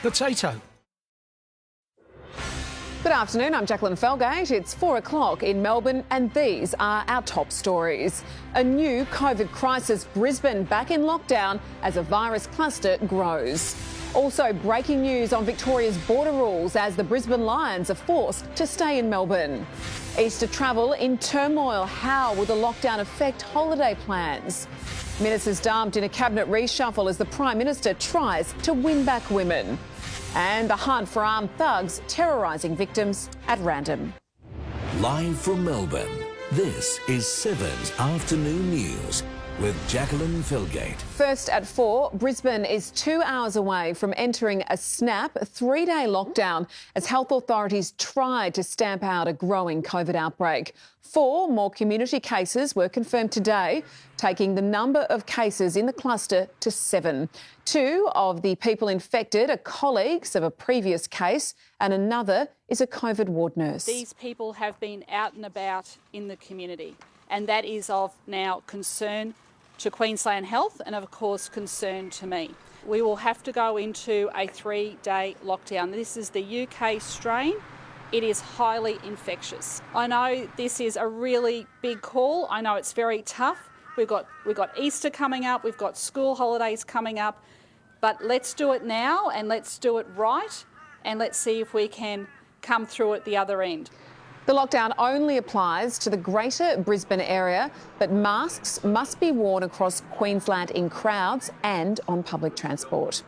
potato. Good afternoon, I'm Jacqueline Felgate. It's 4 o'clock in Melbourne and these are our top stories. A new COVID crisis, Brisbane back in lockdown as a virus cluster grows. Also breaking news on Victoria's border rules as the Brisbane Lions are forced to stay in Melbourne. Easter travel in turmoil. How will the lockdown affect holiday plans? Ministers dumped in a cabinet reshuffle as the Prime Minister tries to win back women. And the hunt for armed thugs terrorising victims at random. Live from Melbourne, this is 7's Afternoon News with Jacqueline Felgate. First at 4, Brisbane is 2 hours away from entering a snap 3-day lockdown as health authorities tried to stamp out a growing COVID outbreak. 4 more community cases were confirmed today, taking the number of cases in the cluster to 7. 2 of the people infected are colleagues of a previous case and another is a COVID ward nurse. These people have been out and about in the community and that is of now concern to Queensland Health and of course concern to me. We will have to go into a 3-day lockdown. This is the UK strain. It is highly infectious. I know this is a really big call. I know it's very tough. We've got Easter coming up, we've got school holidays coming up, but let's do it now and let's do it right and let's see if we can come through at the other end. The lockdown only applies to the greater Brisbane area, but masks must be worn across Queensland in crowds and on public transport.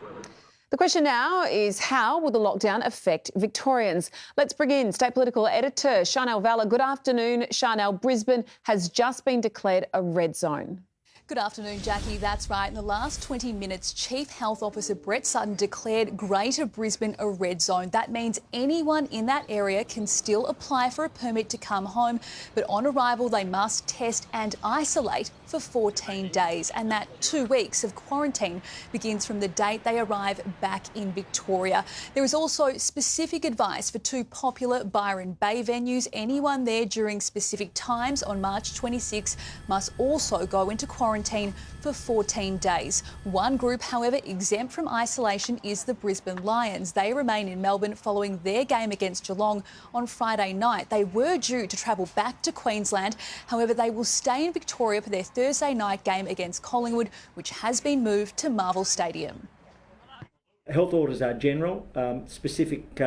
The question now is how will the lockdown affect Victorians? Let's bring in State Political Editor Charnel Valla. Good afternoon, Charnel. Brisbane has just been declared a red zone. Good afternoon, Jackie. That's right. In the last 20 minutes, Chief Health Officer Brett Sutton declared Greater Brisbane a red zone. That means anyone in that area can still apply for a permit to come home, but on arrival they must test and isolate for 14 days. And that 2 weeks of quarantine begins from the date they arrive back in Victoria. There is also specific advice for 2 popular Byron Bay venues. Anyone there during specific times on March 26 must also go into quarantine for 14 days. One group, however, exempt from isolation is the Brisbane Lions. They remain in Melbourne following their game against Geelong on Friday night. They were due to travel back to Queensland. However, they will stay in Victoria for their Thursday night game against Collingwood, which has been moved to Marvel Stadium. Health orders are general. Specific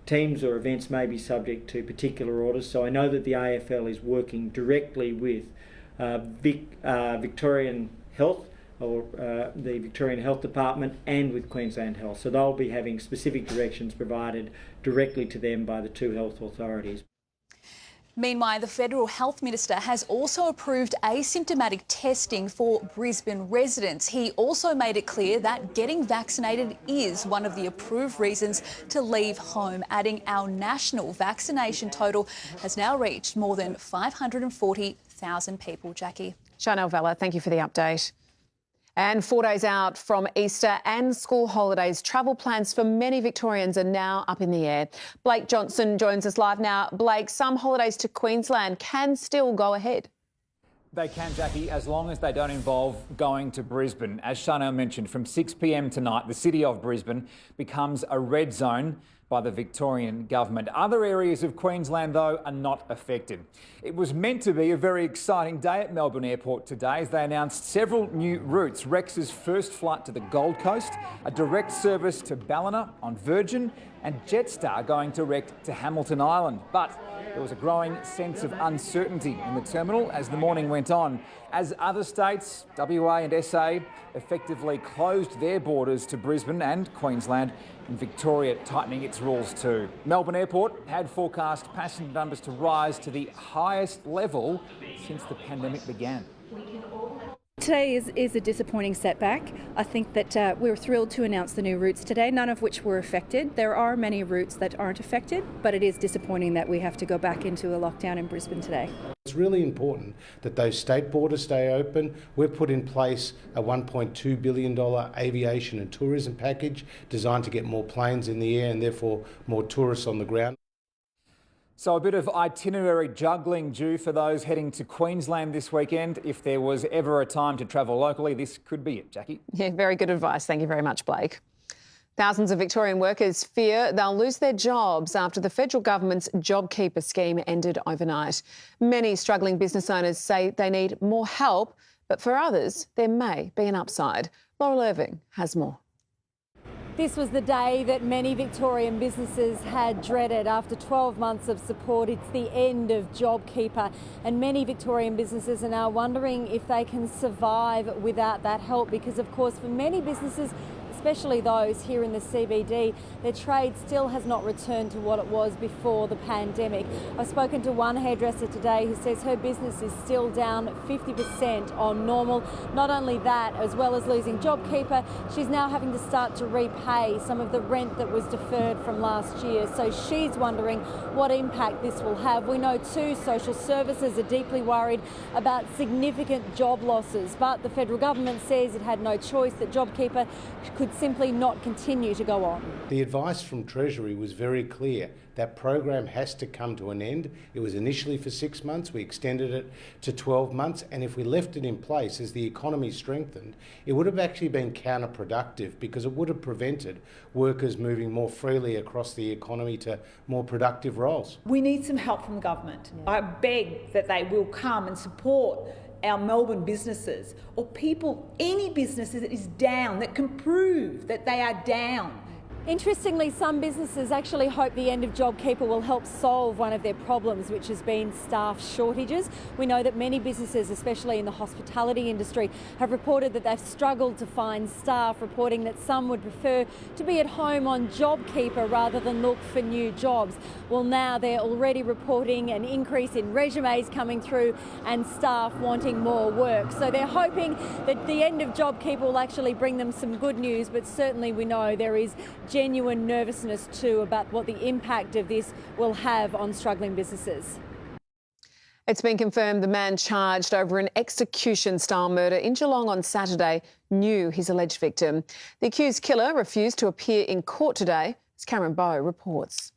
teams or events may be subject to particular orders. So I know that the AFL is working directly with Victorian Health or the Victorian Health Department and with Queensland Health. So they'll be having specific directions provided directly to them by the 2 health authorities. Meanwhile, the Federal Health Minister has also approved asymptomatic testing for Brisbane residents. He also made it clear that getting vaccinated is one of the approved reasons to leave home, adding our national vaccination total has now reached more than 540,000 people. Jackie. Charnel Valla, thank you for the update. And 4 days out from Easter and school holidays, travel plans for many Victorians are now up in the air. Blake Johnson joins us live now. Blake, some holidays to Queensland can still go ahead. They can, Jackie, as long as they don't involve going to Brisbane. As Charnel mentioned, from 6 p.m. tonight, the city of Brisbane becomes a red zone by the Victorian government. Other areas of Queensland, though, are not affected. It was meant to be a very exciting day at Melbourne Airport today as they announced several new routes. Rex's first flight to the Gold Coast, a direct service to Ballina on Virgin, and Jetstar going direct to Hamilton Island. But there was a growing sense of uncertainty in the terminal as the morning went on, as other states, WA and SA, effectively closed their borders to Brisbane and Queensland, and Victoria tightening its rules too. Melbourne Airport had forecast passenger numbers to rise to the highest level since the pandemic began. Today is a disappointing setback. I think that we're thrilled to announce the new routes today, none of which were affected. There are many routes that aren't affected, but it is disappointing that we have to go back into a lockdown in Brisbane today. It's really important that those state borders stay open. We've put in place a $1.2 billion aviation and tourism package designed to get more planes in the air and therefore more tourists on the ground. So a bit of itinerary juggling due for those heading to Queensland this weekend. If there was ever a time to travel locally, this could be it, Jackie. Yeah, very good advice. Thank you very much, Blake. Thousands of Victorian workers fear they'll lose their jobs after the federal government's JobKeeper scheme ended overnight. Many struggling business owners say they need more help, but for others, there may be an upside. Laurel Irving has more. This was the day that many Victorian businesses had dreaded. After 12 months of support, it's the end of JobKeeper, and many Victorian businesses are now wondering if they can survive without that help, because of course for many businesses, especially those here in the CBD, their trade still has not returned to what it was before the pandemic. I've spoken to one hairdresser today who says her business is still down 50% on normal. Not only that, as well as losing JobKeeper, she's now having to start to repay some of the rent that was deferred from last year. So she's wondering what impact this will have. We know too, social services are deeply worried about significant job losses, but the federal government says it had no choice, that JobKeeper could simply not continue to go on. The advice from Treasury was very clear. That program has to come to an end. It was initially for 6 months. We extended it to 12 months. And if we left it in place as the economy strengthened, it would have actually been counterproductive, because it would have prevented workers moving more freely across the economy to more productive roles. We need some help from the government. I beg that they will come and support our Melbourne businesses, or people, any business that is down, that can prove that they are down. Interestingly, some businesses actually hope the end of JobKeeper will help solve one of their problems, which has been staff shortages. We know that many businesses, especially in the hospitality industry, have reported that they've struggled to find staff, reporting that some would prefer to be at home on JobKeeper rather than look for new jobs. Well, now they're already reporting an increase in resumes coming through and staff wanting more work. So they're hoping that the end of JobKeeper will actually bring them some good news, but certainly we know there is genuine nervousness too about what the impact of this will have on struggling businesses. It's been confirmed the man charged over an execution-style murder in Geelong on Saturday knew his alleged victim. The accused killer refused to appear in court today, as Cameron Bowe reports.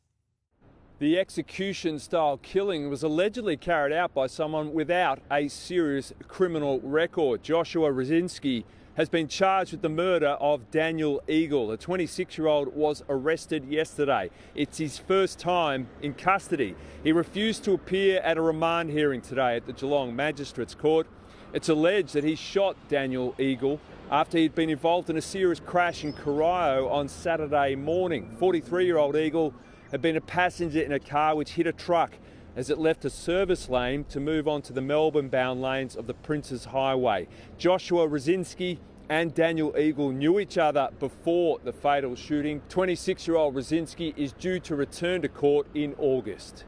The execution-style killing was allegedly carried out by someone without a serious criminal record. Joshua Rosinski has been charged with the murder of Daniel Eagle. A 26-year-old was arrested yesterday. It's his first time in custody. He refused to appear at a remand hearing today at the Geelong Magistrates Court. It's alleged that he shot Daniel Eagle after he'd been involved in a serious crash in Corio on Saturday morning. 43-year-old Eagle had been a passenger in a car which hit a truck as it left a service lane to move on to the Melbourne-bound lanes of the Princes Highway. Joshua Rosinski and Daniel Eagle knew each other before the fatal shooting. 26-year-old Rosinski is due to return to court in August.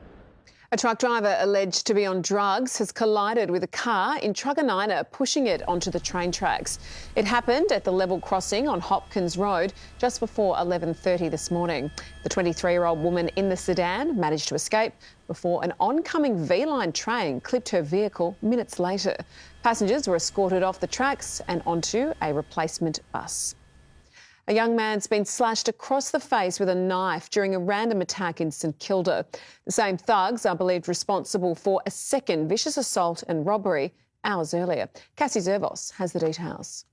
A truck driver alleged to be on drugs has collided with a car in Truganina, pushing it onto the train tracks. It happened at the level crossing on Hopkins Road just before 11:30 this morning. The 23-year-old woman in the sedan managed to escape before an oncoming V-Line train clipped her vehicle minutes later. Passengers were escorted off the tracks and onto a replacement bus. A young man's been slashed across the face with a knife during a random attack in St Kilda. The same thugs are believed responsible for a second vicious assault and robbery hours earlier. Cassie Zervos has the details.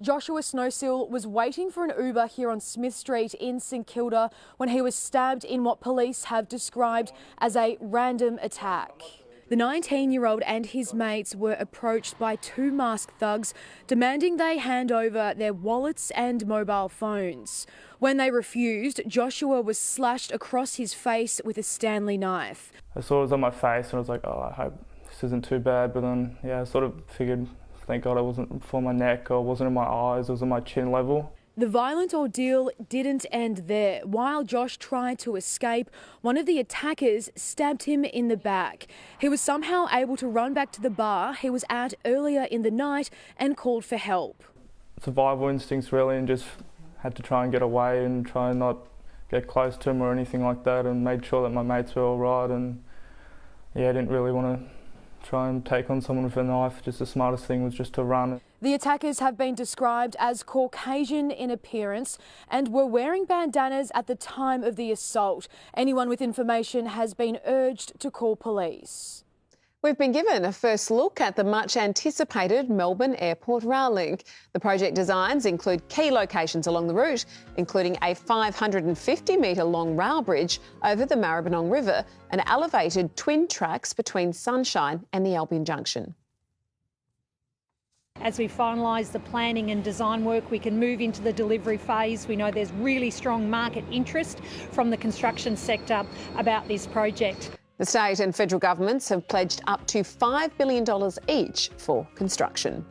Joshua Snowsill was waiting for an Uber here on Smith Street in St Kilda when he was stabbed in what police have described as a random attack. The 19-year-old and his mates were approached by two masked thugs demanding they hand over their wallets and mobile phones. When they refused, Joshua was slashed across his face with a Stanley knife. I saw it was on my face and I was like, oh, I hope this isn't too bad. But then, yeah, I sort of figured, thank God it wasn't for my neck or it wasn't in my eyes, it was on my chin level. The violent ordeal didn't end there. While Josh tried to escape, one of the attackers stabbed him in the back. He was somehow able to run back to the bar he was at earlier in the night and called for help. Survival instincts really, and just had to try and get away and try and not get close to him or anything like that, and made sure that my mates were all right. And yeah, I didn't really want to try and take on someone with a knife. Just the smartest thing was just to run. The attackers have been described as Caucasian in appearance and were wearing bandanas at the time of the assault. Anyone with information has been urged to call police. We've been given a first look at the much-anticipated Melbourne Airport Rail Link. The project designs include key locations along the route, including a 550-metre long rail bridge over the Maribyrnong River and elevated twin tracks between Sunshine and the Albion Junction. As we finalise the planning and design work, we can move into the delivery phase. We know there's really strong market interest from the construction sector about this project. The state and federal governments have pledged up to $5 billion each for construction.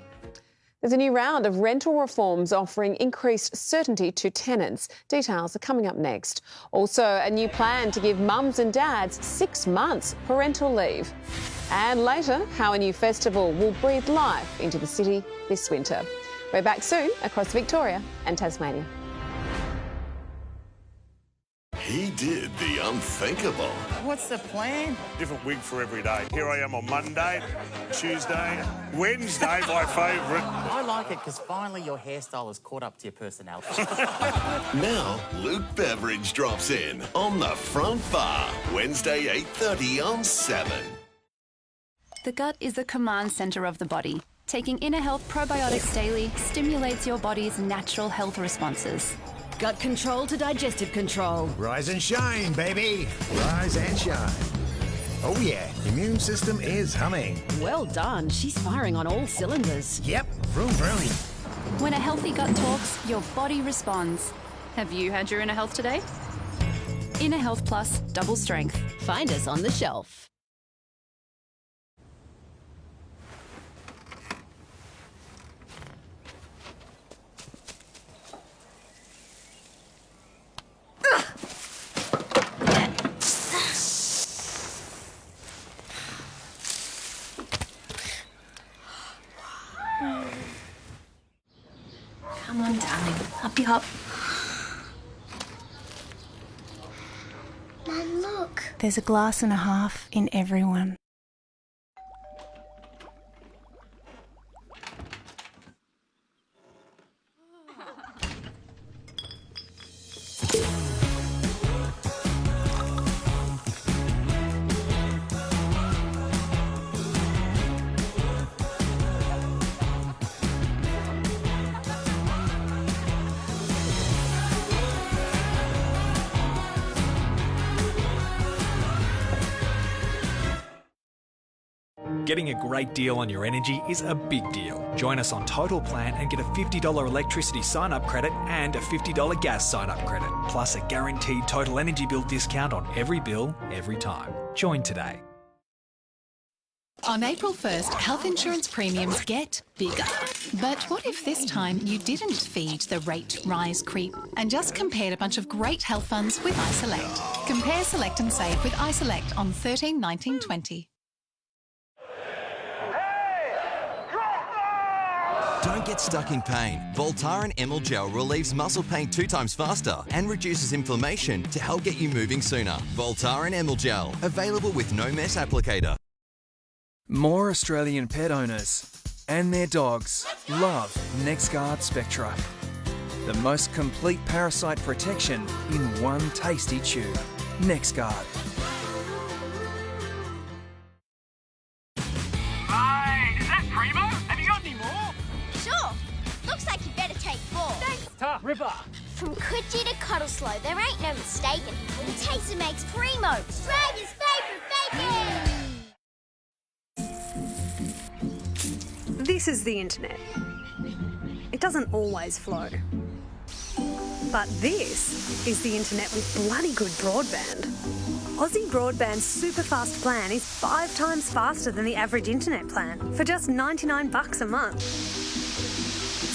There's a new round of rental reforms offering increased certainty to tenants. Details are coming up next. Also, a new plan to give mums and dads 6 months parental leave. And later, how a new festival will breathe life into the city this winter. We're back soon across Victoria and Tasmania. He did the unthinkable. What's the plan? Different wig for every day. Here I am on Monday, Tuesday, Wednesday, my favourite. I like it because finally your hairstyle has caught up to your personality. Now, Luke Beveridge drops in on the front bar, Wednesday 8:30 on 7. The gut is the command centre of the body. Taking Inner Health probiotics daily stimulates your body's natural health responses. Gut control to digestive control. Rise and shine, baby. Rise and shine. Oh yeah, immune system is humming. Well done. She's firing on all cylinders. Yep, vroom vroom. When a healthy gut talks, your body responds. Have you had your Inner Health today? Inner Health Plus Double Strength. Find us on the shelf. Come on, darling. Up you hop. Mum, look. There's a glass and a half in everyone. Getting a great deal on your energy is a big deal. Join us on Total Plan and get a $50 electricity sign-up credit and a $50 gas sign-up credit, plus a guaranteed total energy bill discount on every bill, every time. Join today. On April 1st, health insurance premiums get bigger. But what if this time you didn't feed the rate rise creep and just compared a bunch of great health funds with iSelect? Compare, select and save with iSelect on 13/19/20. Don't get stuck in pain. Voltaren Emyl Gel relieves muscle pain 2 times faster and reduces inflammation to help get you moving sooner. Voltaren Emyl Gel, available with no mess applicator. More Australian pet owners and their dogs love NexGard Spectra. The most complete parasite protection in one tasty tube. NexGard. Ripper. From Coogee to Cuddleslow, there ain't no mistaking. The taste it makes primo. Australia's favourite bacon! This is the internet. It doesn't always flow. But this is the internet with bloody good broadband. Aussie Broadband's super fast plan is 5 times faster than the average internet plan for just $99 a month.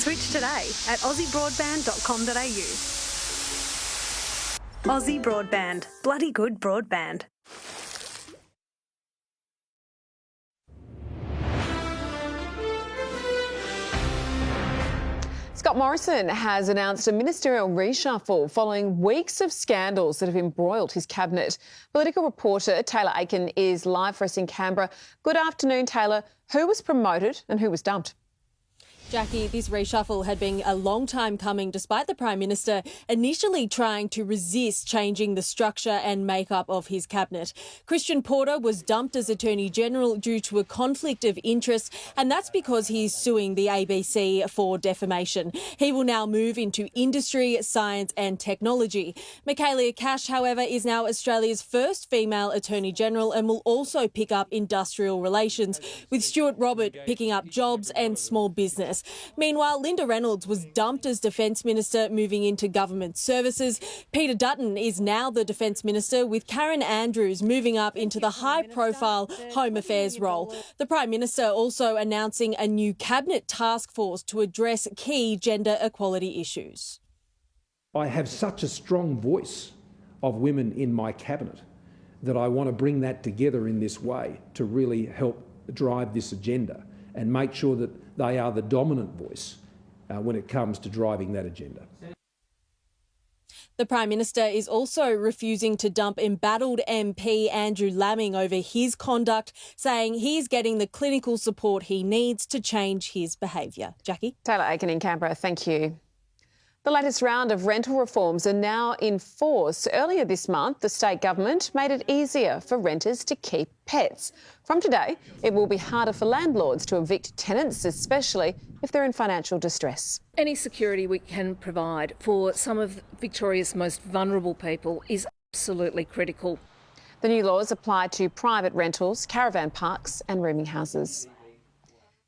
Switch today at aussiebroadband.com.au. Aussie Broadband. Bloody good broadband. Scott Morrison has announced a ministerial reshuffle following weeks of scandals that have embroiled his cabinet. Political reporter Taylor Aiken is live for us in Canberra. Good afternoon, Taylor. Who was promoted and who was dumped? Jackie, this reshuffle had been a long time coming despite the Prime Minister initially trying to resist changing the structure and makeup of his cabinet. Christian Porter was dumped as Attorney-General due to a conflict of interest, and that's because he's suing the ABC for defamation. He will now move into industry, science and technology. Michaelia Cash, however, is now Australia's first female Attorney-General and will also pick up industrial relations, with Stuart Robert picking up jobs and small business. Meanwhile, Linda Reynolds was dumped as Defence Minister, moving into government services. Peter Dutton is now the Defence Minister, with Karen Andrews moving up into the high-profile Home Affairs role. The Prime Minister also announcing a new cabinet task force to address key gender equality issues. I have such a strong voice of women in my cabinet that I want to bring that together in this way to really help drive this agenda and make sure that they are the dominant voice when it comes to driving that agenda. The Prime Minister is also refusing to dump embattled MP Andrew Laming over his conduct, saying he's getting the clinical support he needs to change his behaviour. Jackie? Taylor Aiken in Canberra, thank you. The latest round of rental reforms are now in force. Earlier this month, the state government made it easier for renters to keep pets. From today, it will be harder for landlords to evict tenants, especially if they're in financial distress. Any security we can provide for some of Victoria's most vulnerable people is absolutely critical. The new laws apply to private rentals, caravan parks and rooming houses.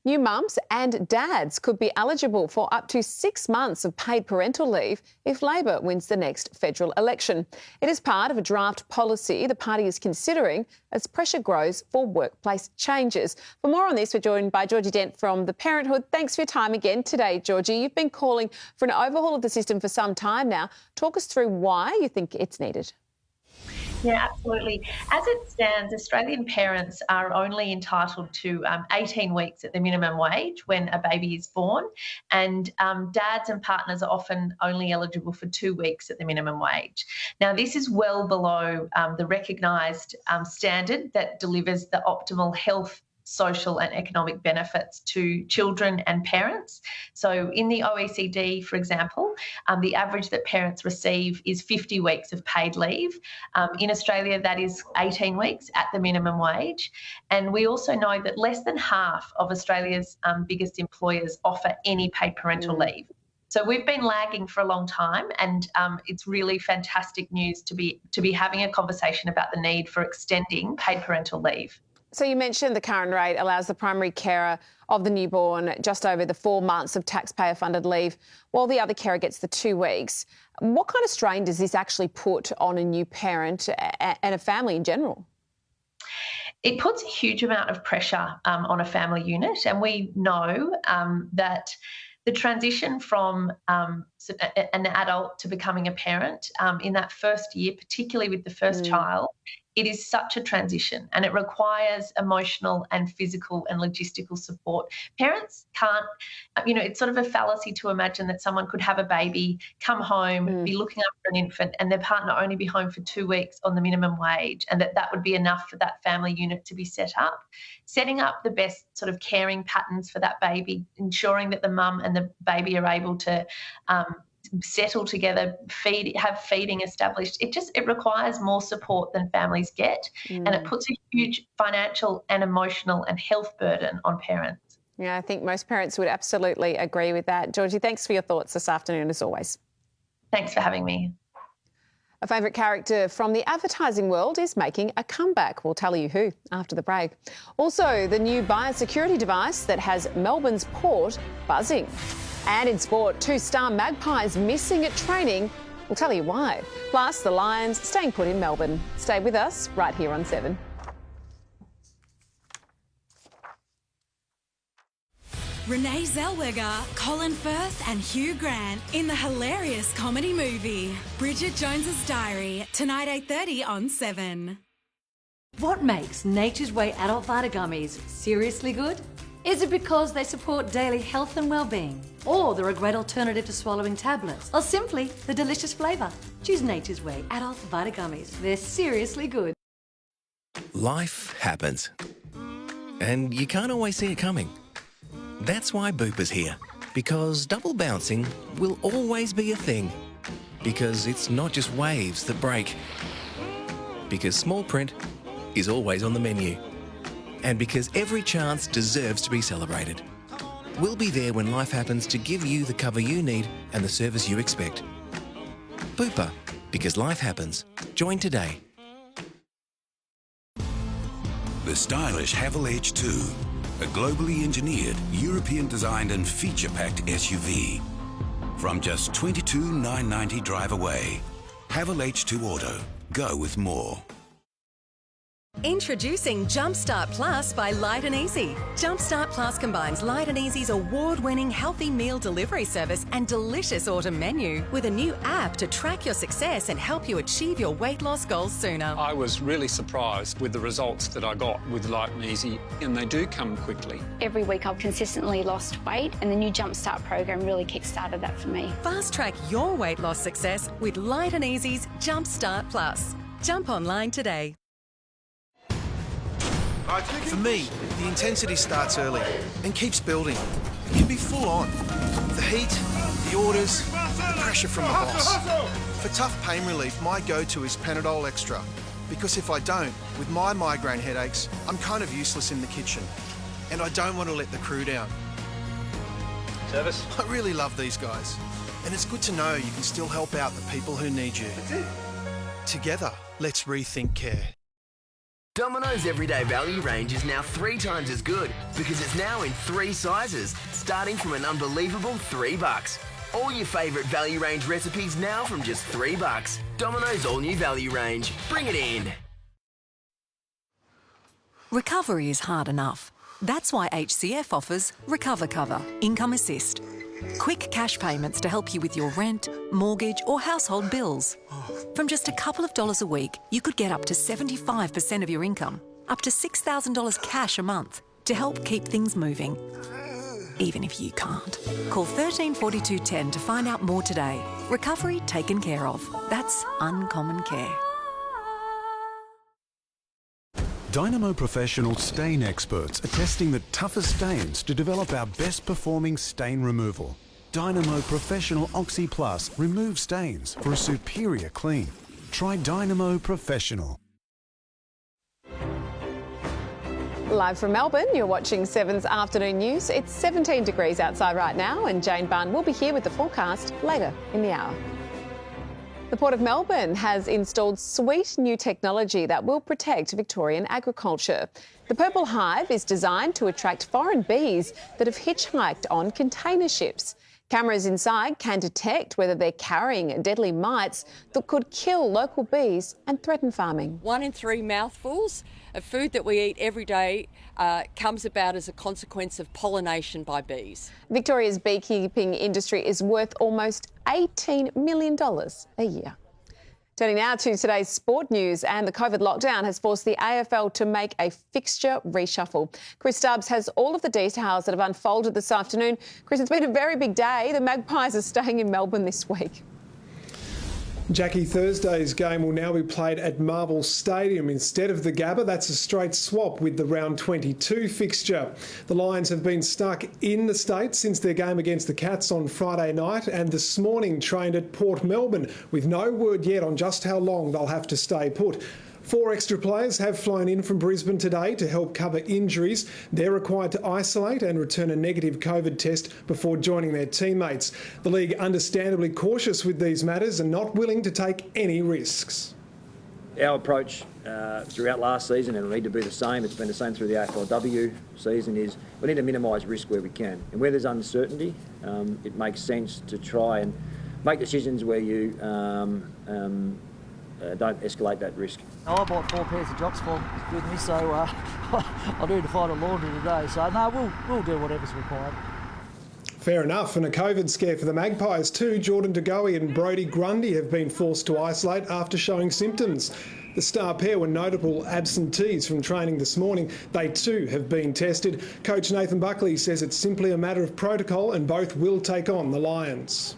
New mums and dads could be eligible for up to 6 months of paid parental leave if Labor wins the next federal election. It is part of a draft policy the party is considering as pressure grows for workplace changes. For more on this, we're joined by Georgie Dent from The Parenthood. Thanks for your time again today, Georgie. You've been calling for an overhaul of the system for some time now. Talk us through why you think it's needed. Yeah, absolutely. As it stands, Australian parents are only entitled to 18 weeks at the minimum wage when a baby is born, and dads and partners are often only eligible for 2 weeks at the minimum wage. Now, this is well below the recognised standard that delivers the optimal health, social and economic benefits to children and parents. So in the OECD, for example, the average that parents receive is 50 weeks of paid leave. In Australia, that is 18 weeks at the minimum wage. And we also know that less than half of Australia's biggest employers offer any paid parental leave. So we've been lagging for a long time, and it's really fantastic news to be having a conversation about the need for extending paid parental leave. So you mentioned the current rate allows the primary carer of the newborn just over the 4 months of taxpayer-funded leave, while the other carer gets the 2 weeks. What kind of strain does this actually put on a new parent and a family in general? It puts a huge amount of pressure on a family unit, and we know that the transition from an adult to becoming a parent in that first year, particularly with the first child, it is such a transition, and it requires emotional and physical and logistical support. Parents can't, it's sort of a fallacy to imagine that someone could have a baby, come home, be looking after an infant, and their partner only be home for 2 weeks on the minimum wage, and that would be enough for that family unit to be set up. Setting up the best sort of caring patterns for that baby, ensuring that the mum and the baby are able to settle together, have feeding established. It requires more support than families get, and it puts a huge financial and emotional and health burden on parents. Yeah, I think most parents would absolutely agree with that. Georgie, thanks for your thoughts this afternoon, as always. Thanks for having me. A favourite character from the advertising world is making a comeback. We'll tell you who after the break. Also, the new biosecurity device that has Melbourne's port buzzing. And in sport, 2-star Magpies missing at training. We'll tell you why. Plus, the Lions staying put in Melbourne. Stay with us right here on 7. Renee Zellweger, Colin Firth and Hugh Grant in the hilarious comedy movie Bridget Jones's Diary, tonight 8:30 on 7. What makes Nature's Way adult Vita gummies seriously good? Is it because they support daily health and well-being? Or they're a great alternative to swallowing tablets? Or simply the delicious flavour? Choose Nature's Way adult Vita gummies. They're seriously good. Life happens. And you can't always see it coming. That's why Bupa's here Because double bouncing will always be a thing. Because it's not just waves that break. Because small print is always on the menu. And because every chance deserves to be celebrated. We'll be there when life happens to give you the cover you need and the service you expect. Bupa, because life happens. Join today. The stylish Haval Edge 2, a globally engineered, European-designed and feature-packed SUV. From just $22,990 drive away. Haval H2 Auto. Go with more. Introducing Jumpstart Plus by Light and Easy. Jumpstart Plus combines Light and Easy's award-winning healthy meal delivery service and delicious autumn menu with a new app to track your success and help you achieve your weight loss goals sooner. I was really surprised with the results that I got with Light and Easy, and they do come quickly. Every week I've consistently lost weight, and the new Jumpstart program really kick-started that for me. Fast track your weight loss success with Light and Easy's Jumpstart Plus. Jump online today. For me, the intensity starts early and keeps building. It can be full on. The heat, the orders, the pressure from the boss. For tough pain relief, my go-to is Panadol Extra. Because if I don't, with my migraine headaches, I'm kind of useless in the kitchen. And I don't want to let the crew down. Service? I really love these guys. And it's good to know you can still help out the people who need you. Together, let's rethink care. Domino's Everyday Value range is now 3 times as good because it's now in 3 sizes, starting from an unbelievable $3. All your favourite value range recipes now from just $3. Domino's all-new value range. Bring it in. Recovery is hard enough. That's why HCF offers Recover Cover, Income Assist. Quick cash payments to help you with your rent, mortgage or household bills. From just a couple of dollars a week, you could get up to 75% of your income, up to $6,000 cash a month to help keep things moving. Even if you can't. Call 134210 to find out more today. Recovery taken care of. That's uncommon care. Dynamo Professional stain experts are testing the toughest stains to develop our best performing stain removal. Dynamo Professional Oxy Plus removes stains for a superior clean. Try Dynamo Professional. Live from Melbourne, you're watching 7's Afternoon News. It's 17 degrees outside right now, and Jane Bunn will be here with the forecast later in the hour. The Port of Melbourne has installed sweet new technology that will protect Victorian agriculture. The Purple Hive is designed to attract foreign bees that have hitchhiked on container ships. Cameras inside can detect whether they're carrying deadly mites that could kill local bees and threaten farming. 1 in 3 mouthfuls of food that we eat every day comes about as a consequence of pollination by bees. Victoria's beekeeping industry is worth almost $18 million a year. Turning now to today's sport news, and the COVID lockdown has forced the AFL to make a fixture reshuffle. Chris Stubbs has all of the details that have unfolded this afternoon. Chris, it's been a very big day. The Magpies are staying in Melbourne this week. Jackie, Thursday's game will now be played at Marvel Stadium instead of the Gabba. That's a straight swap with the round 22 fixture. The Lions have been stuck in the States since their game against the Cats on Friday night, and this morning trained at Port Melbourne with no word yet on just how long they'll have to stay put. 4 extra players have flown in from Brisbane today to help cover injuries. They're required to isolate and return a negative COVID test before joining their teammates. The league understandably cautious with these matters and not willing to take any risks. Our approach throughout last season, and it'll need to be the same, it's been the same through the AFLW season, is we need to minimise risk where we can. And where there's uncertainty, it makes sense to try and make decisions where you don't escalate that risk. I bought 4 pairs of jocks for with me, so I'll do to find a laundry today. So no, we'll do whatever's required. Fair enough. And a COVID scare for the Magpies too. Jordan De Goey and Brodie Grundy have been forced to isolate after showing symptoms. The star pair were notable absentees from training this morning. They too have been tested. Coach Nathan Buckley says it's simply a matter of protocol and both will take on the Lions.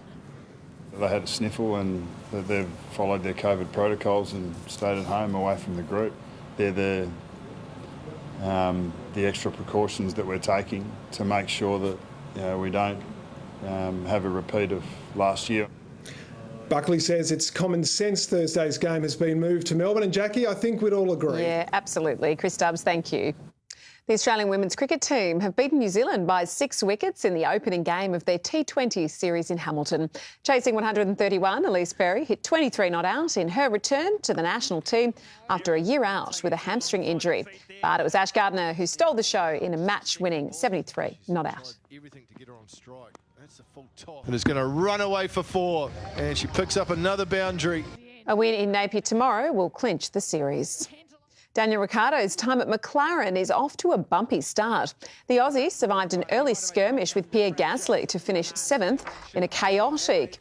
They had a sniffle and they've followed their COVID protocols and stayed at home away from the group. They're the extra precautions that we're taking to make sure that we don't have a repeat of last year. Buckley says it's common sense Thursday's game has been moved to Melbourne. And Jackie, I think we'd all agree. Yeah, absolutely. Chris Stubbs, thank you. The Australian women's cricket team have beaten New Zealand by 6 wickets in the opening game of their T20 series in Hamilton. Chasing 131, Elise Perry hit 23 not out in her return to the national team after a year out with a hamstring injury. But it was Ash Gardner who stole the show in a match-winning 73 not out. And is going to run away for 4, and she picks up another boundary. A win in Napier tomorrow will clinch the series. Daniel Ricciardo's time at McLaren is off to a bumpy start. The Aussie survived an early skirmish with Pierre Gasly to finish 7th in a chaotic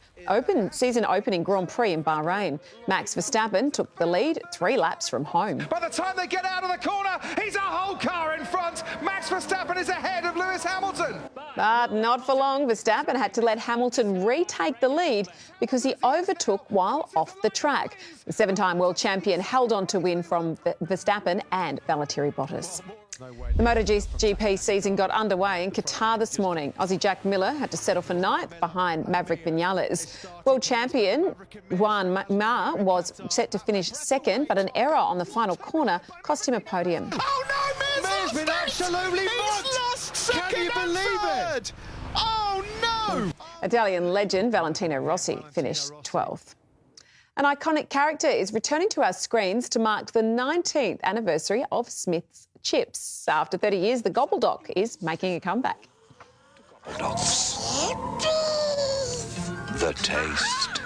season-opening Grand Prix in Bahrain. Max Verstappen took the lead 3 laps from home. By the time they get out of the corner, he's a whole car in front. Max Verstappen is ahead of Lewis Hamilton. But not for long. Verstappen had to let Hamilton retake the lead because he overtook while off the track. The 7-time world champion held on to win from Verstappen and Valtteri Bottas. The MotoGP season got underway in Qatar this morning. Aussie Jack Miller had to settle for 9th behind Maverick Vinales. World champion Juan Mar was set to finish 2nd, but an error on the final corner cost him a podium. Oh no, Mir's been absolutely mocked. Can you believe it? Oh no! Italian legend Valentino Rossi finished 12th. An iconic character is returning to our screens to mark the 19th anniversary of Smith's Chips. After 30 years, the Gobbledoc is making a comeback. The taste.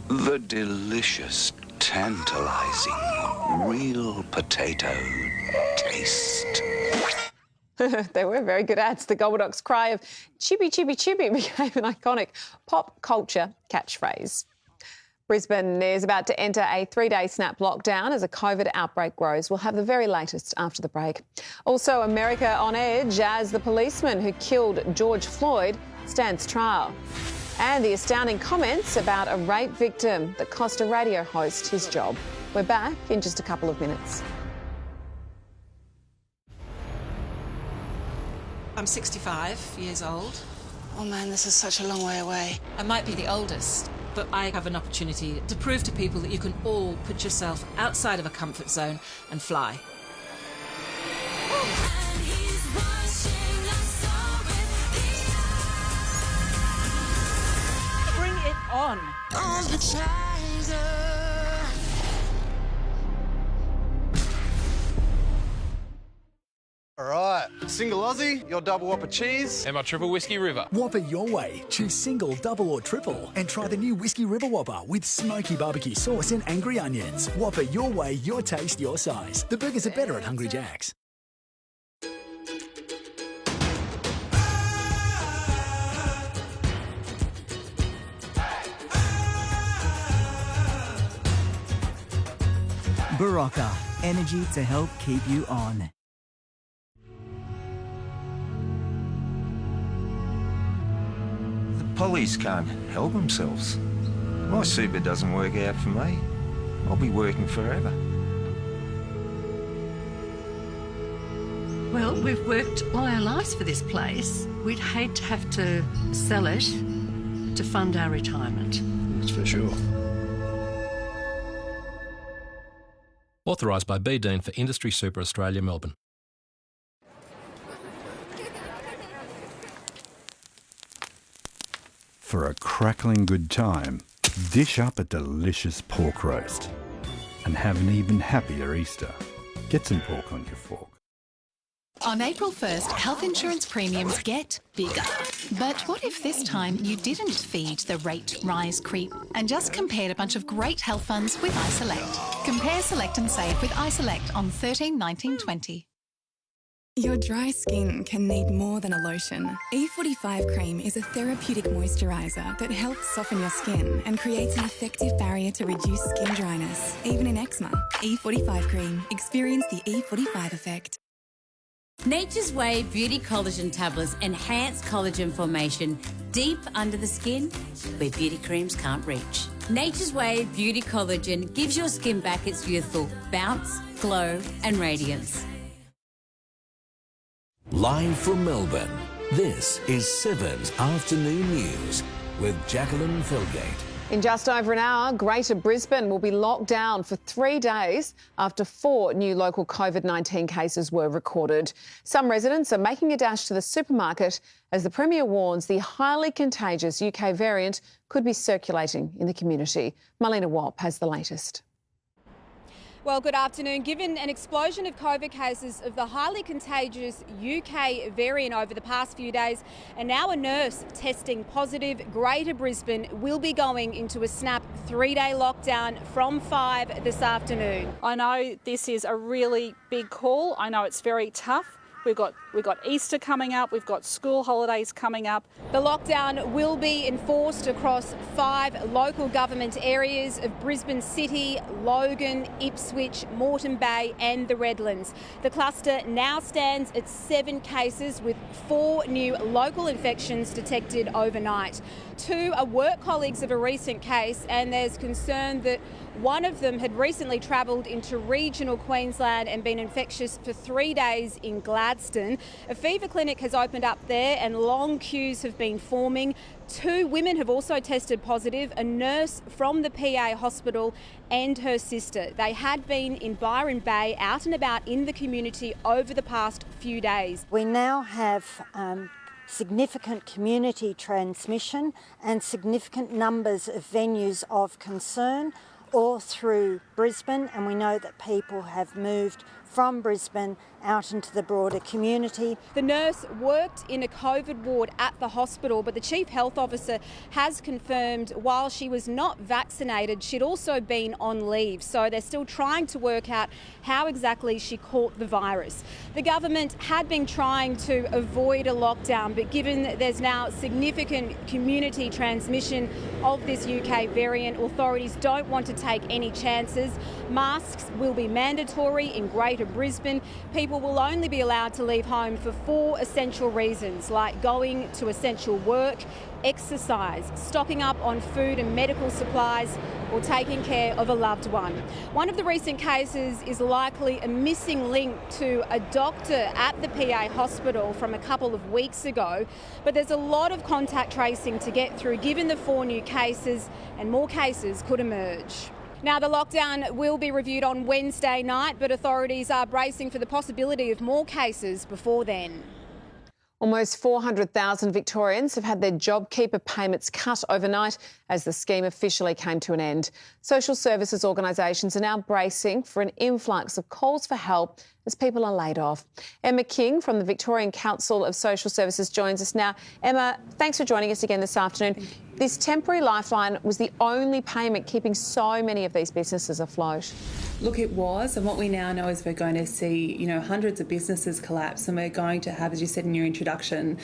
The delicious, tantalising, real potato taste. They were very good ads. The Gobbledoc's cry of chippy, chippy, chippy became an iconic pop culture catchphrase. Brisbane is about to enter a 3-day snap lockdown as a COVID outbreak grows. We'll have the very latest after the break. Also, America on edge as the policeman who killed George Floyd stands trial. And the astounding comments about a rape victim that cost a radio host his job. We're back in just a couple of minutes. I'm 65 years old. Oh man, this is such a long way away. I might be the oldest, but I have an opportunity to prove to people that you can all put yourself outside of a comfort zone and fly. Bring it on. All right, single Aussie, your double whopper cheese. And my triple whiskey river. Whopper your way. Choose single, double or triple and try the new Whiskey River Whopper with smoky barbecue sauce and angry onions. Whopper your way, your taste, your size. The burgers are better at Hungry Jack's. Barocca, energy to help keep you on. Police can't help themselves. My super doesn't work out for me. I'll be working forever. Well, we've worked all our lives for this place. We'd hate to have to sell it to fund our retirement. That's for sure. Authorised by B. Dean for Industry Super Australia, Melbourne. For a crackling good time, dish up a delicious pork roast and have an even happier Easter. Get some pork on your fork. On April 1st, health insurance premiums get bigger. But what if this time you didn't feed the rate rise creep and just compared a bunch of great health funds with iSelect? Compare, select and save with iSelect on 13/19/20. Your dry skin can need more than a lotion. E45 Cream is a therapeutic moisturiser that helps soften your skin and creates an effective barrier to reduce skin dryness, even in eczema. E45 Cream. Experience the E45 effect. Nature's Way Beauty Collagen Tablets enhance collagen formation deep under the skin where beauty creams can't reach. Nature's Way Beauty Collagen gives your skin back its youthful bounce, glow and radiance. Live from Melbourne, This is 7's Afternoon News with Jacqueline Felgate. In just over an hour, Greater Brisbane will be locked down for 3 days after 4 new local COVID-19 cases were recorded. Some residents are making a dash to the supermarket as the Premier warns the highly contagious UK variant could be circulating in the community. Marlena Wapp has the latest. Well, good afternoon. Given an explosion of COVID cases of the highly contagious UK variant over the past few days, and now a nurse testing positive, Greater Brisbane will be going into a snap 3-day lockdown from 5 this afternoon. I know this is a really big call. I know it's very tough. We've got Easter coming up, we've got school holidays coming up. The lockdown will be enforced across 5 local government areas of Brisbane City, Logan, Ipswich, Moreton Bay and the Redlands. The cluster now stands at 7 cases with 4 new local infections detected overnight. 2 are work colleagues of a recent case, and there's concern that one of them had recently travelled into regional Queensland and been infectious for 3 days in Gladstone. A fever clinic has opened up there and long queues have been forming. 2 women have also tested positive, a nurse from the PA hospital and her sister. They had been in Byron Bay, out and about in the community over the past few days. We now have significant community transmission and significant numbers of venues of concern all through Brisbane, and we know that people have moved from Brisbane out into the broader community. The nurse worked in a COVID ward at the hospital, but the Chief Health Officer has confirmed while she was not vaccinated, she'd also been on leave. So they're still trying to work out how exactly she caught the virus. The government had been trying to avoid a lockdown, but given that there's now significant community transmission of this UK variant, authorities don't want to take any chances. Masks will be mandatory in Greater Brisbane. People will only be allowed to leave home for 4 essential reasons, like going to essential work, exercise, stocking up on food and medical supplies, or taking care of a loved one. One of the recent cases is likely a missing link to a doctor at the PA hospital from a couple of weeks ago, but there's a lot of contact tracing to get through given the 4 new cases, and more cases could emerge. Now, the lockdown will be reviewed on Wednesday night, but authorities are bracing for the possibility of more cases before then. Almost 400,000 Victorians have had their JobKeeper payments cut overnight as the scheme officially came to an end. Social services organisations are now bracing for an influx of calls for help as people are laid off. Emma King from the Victorian Council of Social Services joins us now. Emma, thanks for joining us again this afternoon. This temporary lifeline was the only payment keeping so many of these businesses afloat. Look, it was, and what we now know is we're going to see, hundreds of businesses collapse, and we're going to have, as you said in your introduction,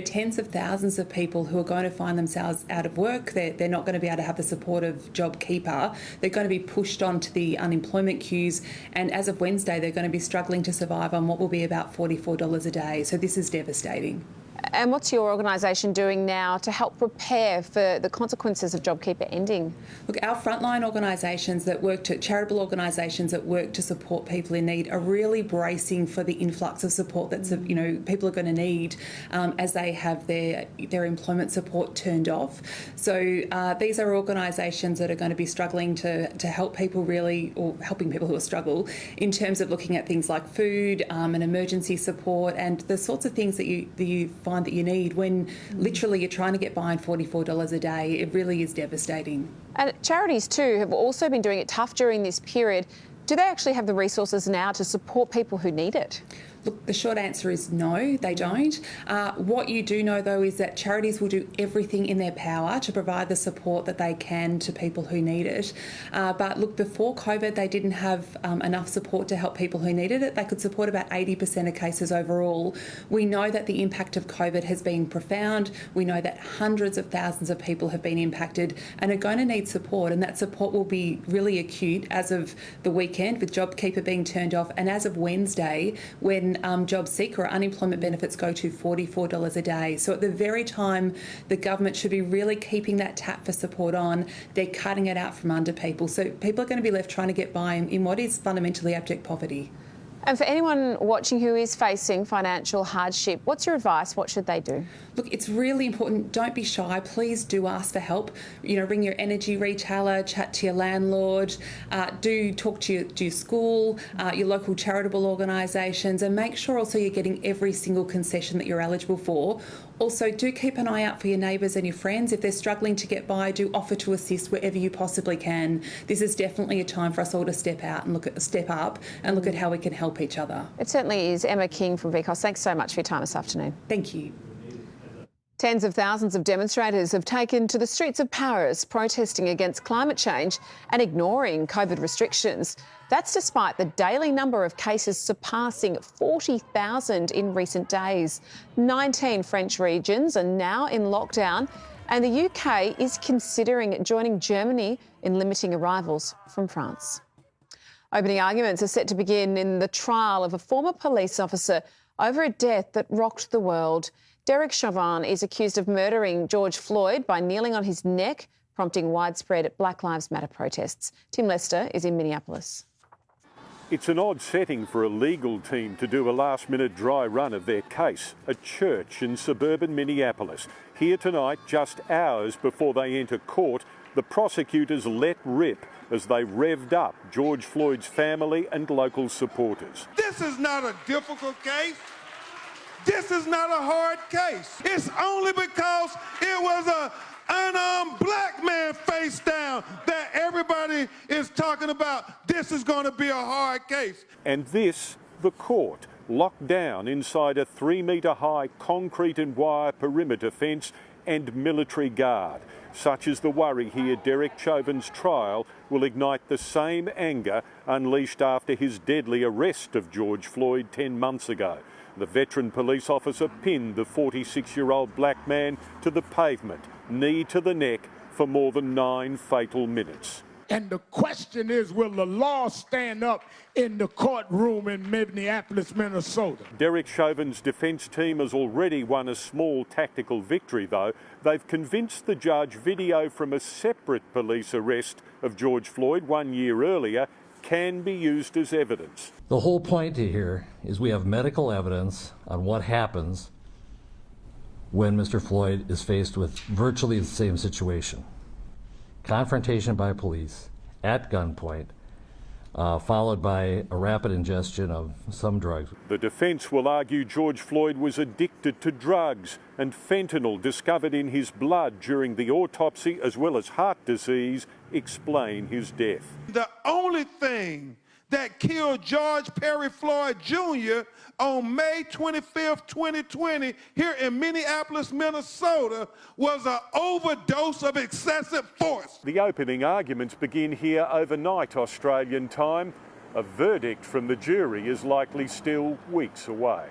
tens of thousands of people who are going to find themselves out of work. They're not going to be able to have the support of JobKeeper. They're going to be pushed onto the unemployment queues, and as of Wednesday, they're going to be struggling to survive on what will be about $44 a day. So this is devastating. And what's your organisation doing now to help prepare for the consequences of JobKeeper ending? Look, our frontline organisations that work charitable organisations that work to support people in need are really bracing for the influx of support that people are going to need as they have their employment support turned off. So these are organisations that are going to be struggling to help people really, or helping people who struggle in terms of looking at things like food and emergency support and the sorts of things that you find that you need when literally you're trying to get by on $44 a day. It really is devastating. And charities too have also been doing it tough during this period. Do they actually have the resources now to support people who need it? Look, the short answer is no, they don't. What you do know, though, is that charities will do everything in their power to provide the support that they can to people who need it. But look, before COVID, they didn't have enough support to help people who needed it. They could support about 80% of cases overall. We know that the impact of COVID has been profound. We know that hundreds of thousands of people have been impacted and are going to need support, and that support will be really acute as of the weekend with JobKeeper being turned off, and as of Wednesday when job seeker or unemployment benefits go to $44 a day. So at the very time the government should be really keeping that tap for support on, they're cutting it out from under people. So people are going to be left trying to get by in what is fundamentally abject poverty. And for anyone watching who is facing financial hardship, what's your advice? What should they do? Look, it's really important. Don't be shy. Please do ask for help. Ring your energy retailer, chat to your landlord, do talk to your school, your local charitable organisations, and make sure also you're getting every single concession that you're eligible for. Also, do keep an eye out for your neighbours and your friends. If they're struggling to get by, do offer to assist wherever you possibly can. This is definitely a time for us all to step up and look at how we can help each other. It certainly is. Emma King from VCOS, thanks so much for your time this afternoon. Thank you. Tens of thousands of demonstrators have taken to the streets of Paris protesting against climate change and ignoring COVID restrictions. That's despite the daily number of cases surpassing 40,000 in recent days. 19 French regions are now in lockdown, and the UK is considering joining Germany in limiting arrivals from France. Opening arguments are set to begin in the trial of a former police officer over a death that rocked the world. Derek Chauvin is accused of murdering George Floyd by kneeling on his neck, prompting widespread Black Lives Matter protests. Tim Lester is in Minneapolis. It's an odd setting for a legal team to do a last-minute dry run of their case, a church in suburban Minneapolis. Here tonight, just hours before they enter court, the prosecutors let rip as they revved up George Floyd's family and local supporters. This is not a difficult case. This is not a hard case. It's only because it was an unarmed black man face down that everybody is talking about this is going to be a hard case. And this, the court, locked down inside a 3-metre-high concrete and wire perimeter fence and military guard. Such is the worry here Derek Chauvin's trial will ignite the same anger unleashed after his deadly arrest of George Floyd 10 months ago. The veteran police officer pinned the 46-year-old black man to the pavement, knee to the neck, for more than 9 fatal minutes. And the question is, will the law stand up in the courtroom in Minneapolis, Minnesota? Derek Chauvin's defence team has already won a small tactical victory, though. They've convinced the judge video from a separate police arrest of George Floyd 1 year earlier can be used as evidence. The whole point here is we have medical evidence on what happens when Mr. Floyd is faced with virtually the same situation. Confrontation by police at gunpoint, followed by a rapid ingestion of some drugs. The defence will argue George Floyd was addicted to drugs and fentanyl discovered in his blood during the autopsy, as well as heart disease, explain his death. The only thing that killed George Perry Floyd Jr. on May 25th, 2020, here in Minneapolis, Minnesota, was an overdose of excessive force. The opening arguments begin here overnight Australian time. A verdict from the jury is likely still weeks away.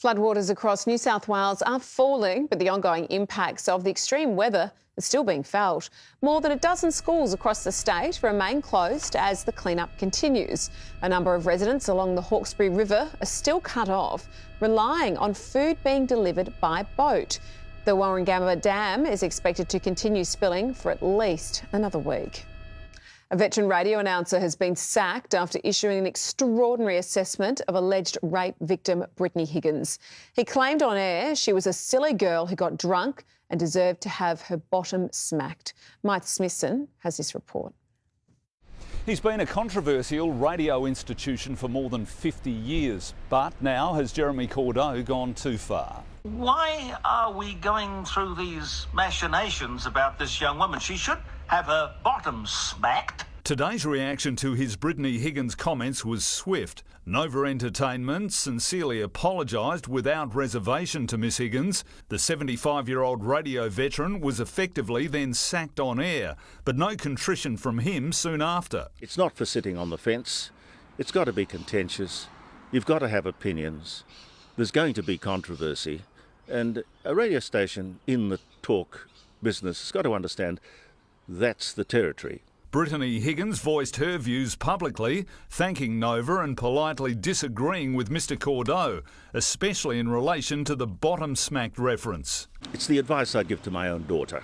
Floodwaters across New South Wales are falling, but the ongoing impacts of the extreme weather are still being felt. More than a dozen schools across the state remain closed as the clean-up continues. A number of residents along the Hawkesbury River are still cut off, relying on food being delivered by boat. The Warrangamba Dam is expected to continue spilling for at least another week. A veteran radio announcer has been sacked after issuing an extraordinary assessment of alleged rape victim Brittany Higgins. He claimed on air she was a silly girl who got drunk and deserved to have her bottom smacked. Mike Smithson has this report. He's been a controversial radio institution for more than 50 years, but now has Jeremy Cordeaux gone too far? Why are we going through these machinations about this young woman? She should have her bottom smacked. Today's reaction to his Brittany Higgins comments was swift. Nova Entertainment sincerely apologised without reservation to Miss Higgins. The 75-year-old radio veteran was effectively then sacked on air, but no contrition from him soon after. It's not for sitting on the fence. It's got to be contentious. You've got to have opinions. There's going to be controversy. And a radio station in the talk business has got to understand that's the territory. Brittany Higgins voiced her views publicly, thanking Nova and politely disagreeing with Mr. Cordeaux, especially in relation to the bottom smacked reference. It's the advice I give to my own daughter.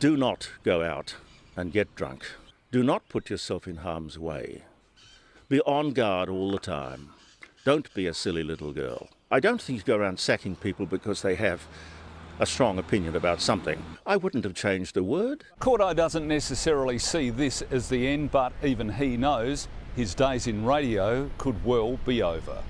Do not go out and get drunk. Do not put yourself in harm's way. Be on guard all the time. Don't be a silly little girl. I don't think you go around sacking people because they have a strong opinion about something. I wouldn't have changed a word. Cordo doesn't necessarily see this as the end, but even he knows his days in radio could well be over.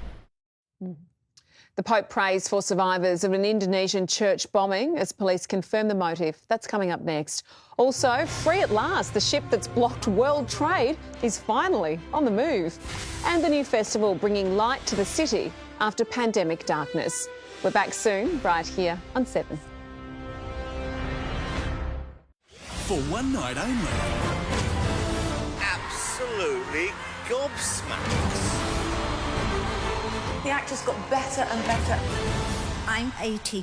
The Pope prays for survivors of an Indonesian church bombing as police confirm the motive. That's coming up next. Also, free at last, the ship that's blocked world trade is finally on the move. And the new festival bringing light to the city after pandemic darkness. We're back soon, right here on 7. For one night only. Absolutely gobsmacked. The actors got better and better. I'm 80.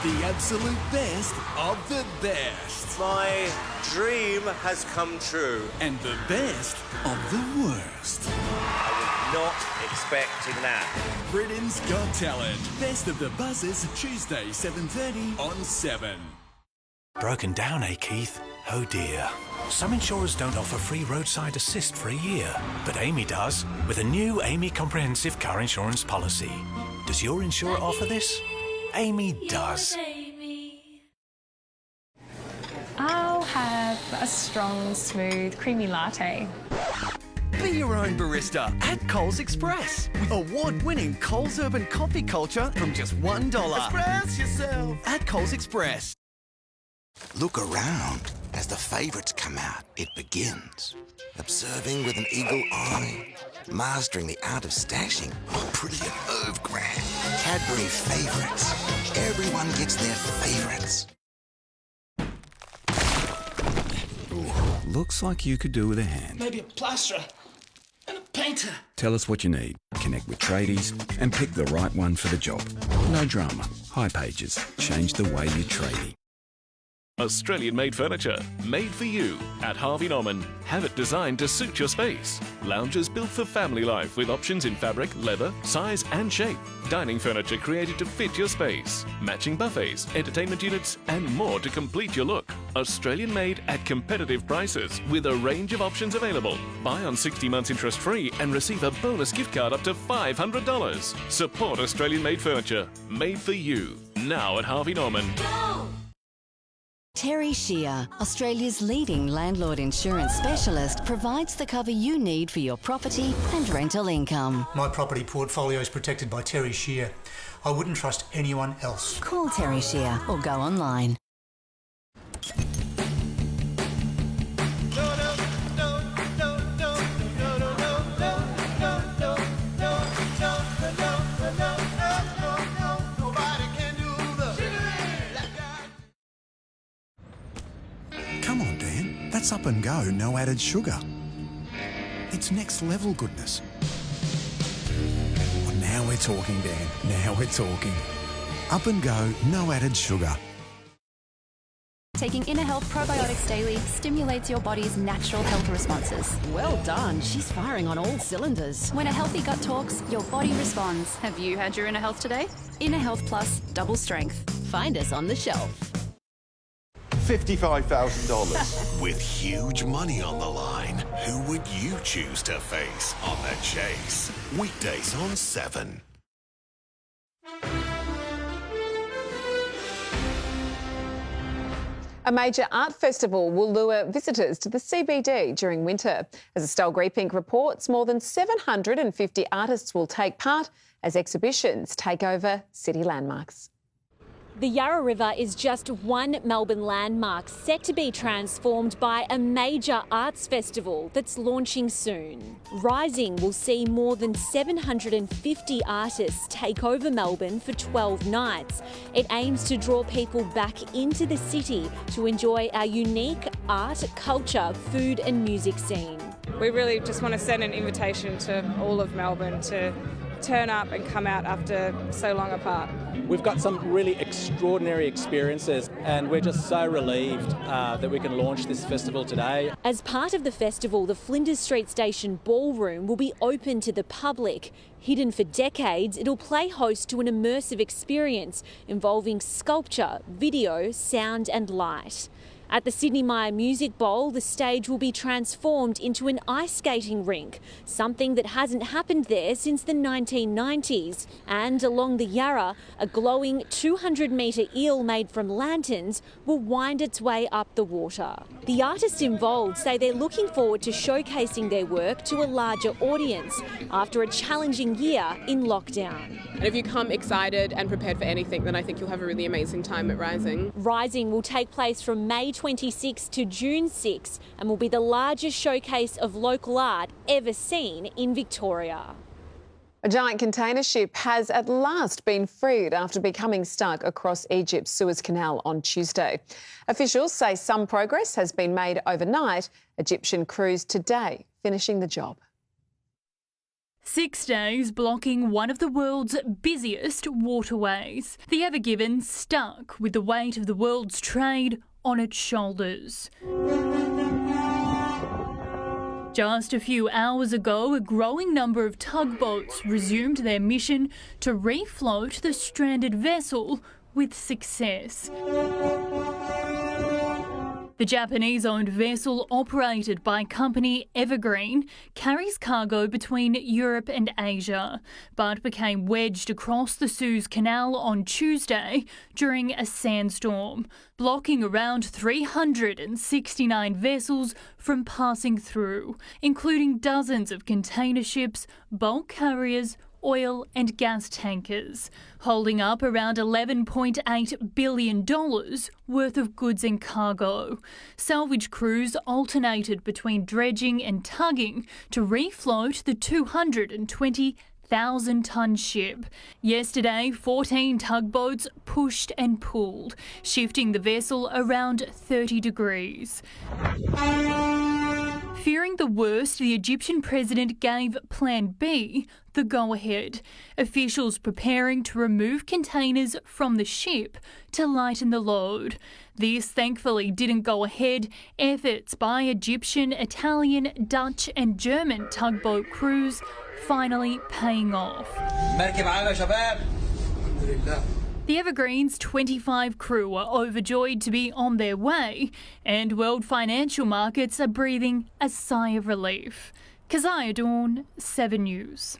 The absolute best of the best. My dream has come true. And the best of the worst. I was not expecting that. Britain's Got Talent. Best of the Buzzers, Tuesday, 7:30 on 7. Broken down, eh, Keith? Oh dear. Some insurers don't offer free roadside assist for a year, but Amy does, with a new Amy Comprehensive Car Insurance policy. Does your insurer offer this? Amy does. I'll have a strong, smooth, creamy latte. Be your own barista at Coles Express. With award-winning Coles Urban Coffee Culture from just $1. Express yourself. At Coles Express. Look around. As the favourites come out, it begins. Observing with an eagle eye. Mastering the art of stashing. Brilliant Irv Grant. Cadbury favourites. Everyone gets their favourites. Ooh, looks like you could do with a hand. Maybe a plasterer and a painter. Tell us what you need. Connect with tradies and pick the right one for the job. No drama. High Pages. Change the way you tradie. Australian-made furniture, made for you at Harvey Norman. Have it designed to suit your space. Lounges built for family life with options in fabric, leather, size and shape. Dining furniture created to fit your space. Matching buffets, entertainment units and more to complete your look. Australian-made at competitive prices with a range of options available. Buy on 60 months interest-free and receive a bonus gift card up to $500. Support Australian-made furniture, made for you. Now at Harvey Norman. Terry Shear, Australia's leading landlord insurance specialist, provides the cover you need for your property and rental income. My property portfolio is protected by Terry Shear. I wouldn't trust anyone else. Call Terry Shear or go online. Come on, Dan. That's Up and Go, no added sugar. It's next level goodness. Well, now we're talking, Dan. Now we're talking. Up and Go, no added sugar. Taking Inner Health probiotics daily stimulates your body's natural health responses. Well done. She's firing on all cylinders. When a healthy gut talks, your body responds. Have you had your Inner Health today? Inner Health Plus, double strength. Find us on the shelf. $55,000. With huge money on the line, who would you choose to face on The Chase? Weekdays on 7. A major art festival will lure visitors to the CBD during winter. As Estelle Greepink reports, more than 750 artists will take part as exhibitions take over city landmarks. The Yarra River is just one Melbourne landmark set to be transformed by a major arts festival that's launching soon. Rising will see more than 750 artists take over Melbourne for 12 nights. It aims to draw people back into the city to enjoy our unique art, culture, food and music scene. We really just want to send an invitation to all of Melbourne to turn up and come out after so long apart. We've got some really extraordinary experiences and we're just so relieved that we can launch this festival today. As part of the festival, the Flinders Street Station Ballroom will be open to the public. Hidden for decades, it'll play host to an immersive experience involving sculpture, video, sound and light. At the Sydney Myer Music Bowl, the stage will be transformed into an ice skating rink, something that hasn't happened there since the 1990s. And along the Yarra, a glowing 200-metre eel made from lanterns will wind its way up the water. The artists involved say they're looking forward to showcasing their work to a larger audience after a challenging year in lockdown. And if you come excited and prepared for anything, then I think you'll have a really amazing time at Rising. Rising will take place from May 26 to June 6 and will be the largest showcase of local art ever seen in Victoria. A giant container ship has at last been freed after becoming stuck across Egypt's Suez Canal on Tuesday. Officials say some progress has been made overnight. Egyptian crews today finishing the job. 6 days blocking one of the world's busiest waterways. The Ever Given stuck with the weight of the world's trade on its shoulders. Just a few hours ago, a growing number of tugboats resumed their mission to refloat the stranded vessel with success. The Japanese-owned vessel, operated by company Evergreen, carries cargo between Europe and Asia, but became wedged across the Suez Canal on Tuesday during a sandstorm, blocking around 369 vessels from passing through, including dozens of container ships, bulk carriers, oil and gas tankers, holding up around $11.8 billion worth of goods and cargo. Salvage crews alternated between dredging and tugging to refloat the 220,000-ton ship. Yesterday, 14 tugboats pushed and pulled, shifting the vessel around 30 degrees. Fearing the worst, the Egyptian president gave Plan B the go-ahead. Officials preparing to remove containers from the ship to lighten the load. This thankfully didn't go ahead. Efforts by Egyptian, Italian, Dutch and German tugboat crews finally paying off. The Evergreen's 25 crew are overjoyed to be on their way, and world financial markets are breathing a sigh of relief. Keziah Dawn, 7 News.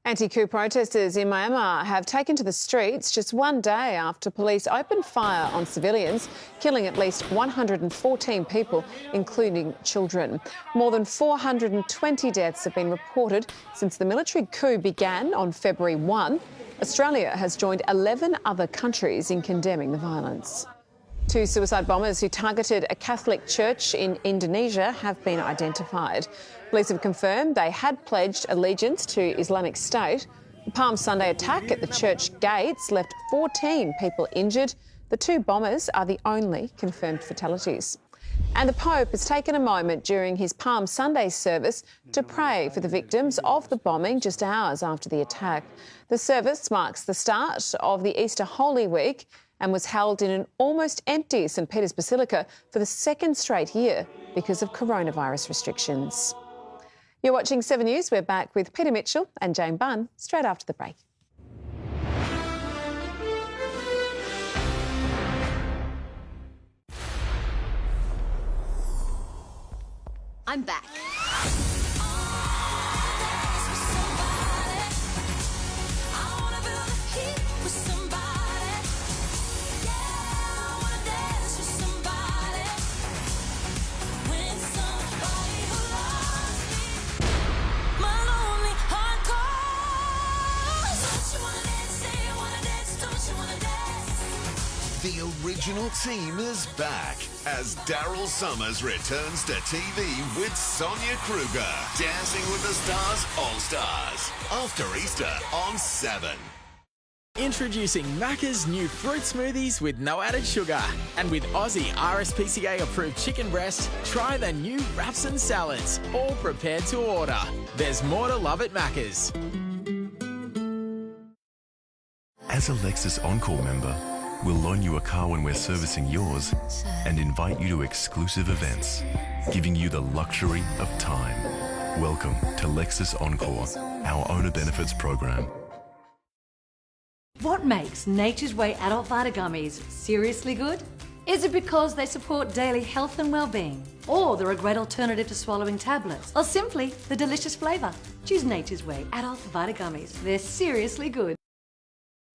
Anti-coup protesters in Myanmar have taken to the streets just one day after police opened fire on civilians, killing at least 114 people, including children. More than 420 deaths have been reported since the military coup began on February 1. Australia has joined 11 other countries in condemning the violence. 2 suicide bombers who targeted a Catholic church in Indonesia have been identified. Police have confirmed they had pledged allegiance to Islamic State. The Palm Sunday attack at the church gates left 14 people injured. The 2 bombers are the only confirmed fatalities. And the Pope has taken a moment during his Palm Sunday service to pray for the victims of the bombing just hours after the attack. The service marks the start of the Easter Holy Week and was held in an almost empty St Peter's Basilica for the 2nd straight year because of coronavirus restrictions. You're watching 7 News. We're back with Peter Mitchell and Jane Bunn straight after the break. I'm back. The original team is back as Daryl Summers returns to TV with Sonia Kruger. Dancing with the Stars All-Stars. After Easter on 7. Introducing Macca's new fruit smoothies with no added sugar. And with Aussie RSPCA approved chicken breast, try the new wraps and salads, all prepared to order. There's more to love at Macca's. As a Lexus Encore member, we'll loan you a car when we're servicing yours and invite you to exclusive events, giving you the luxury of time. Welcome to Lexus Encore, our owner benefits program. What makes Nature's Way Adult Vita Gummies seriously good? Is it because they support daily health and well-being? Or they're a great alternative to swallowing tablets? Or simply the delicious flavour? Choose Nature's Way Adult Vita Gummies. They're seriously good.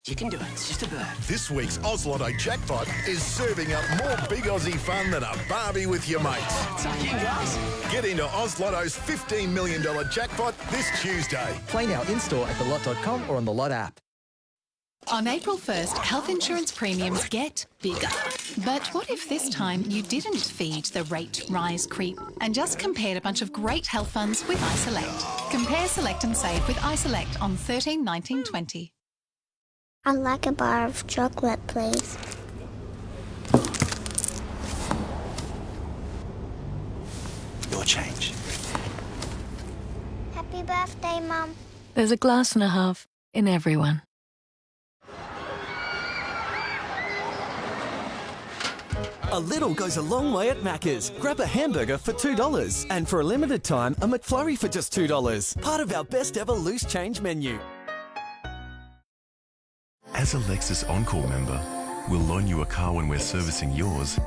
You can do it, it's just a bird. This week's Oz Lotto jackpot is serving up more big Aussie fun than a barbie with your mates. It's on you guys. Get into Oz Lotto's $15 million jackpot this Tuesday. Play now in-store at thelot.com or on the Lot app. On April 1st, health insurance premiums get bigger. But what if this time you didn't feed the rate rise creep and just compared a bunch of great health funds with iSelect? Compare, select and save with iSelect on 13/19/20. I'd like a bar of chocolate, please. Your change. Happy birthday, Mum. There's a glass and a half in everyone. A little goes a long way at Macca's. Grab a hamburger for $2. And for a limited time, a McFlurry for just $2. Part of our best ever loose change menu. As a Lexus Encore member, we'll loan you a car when we're servicing yours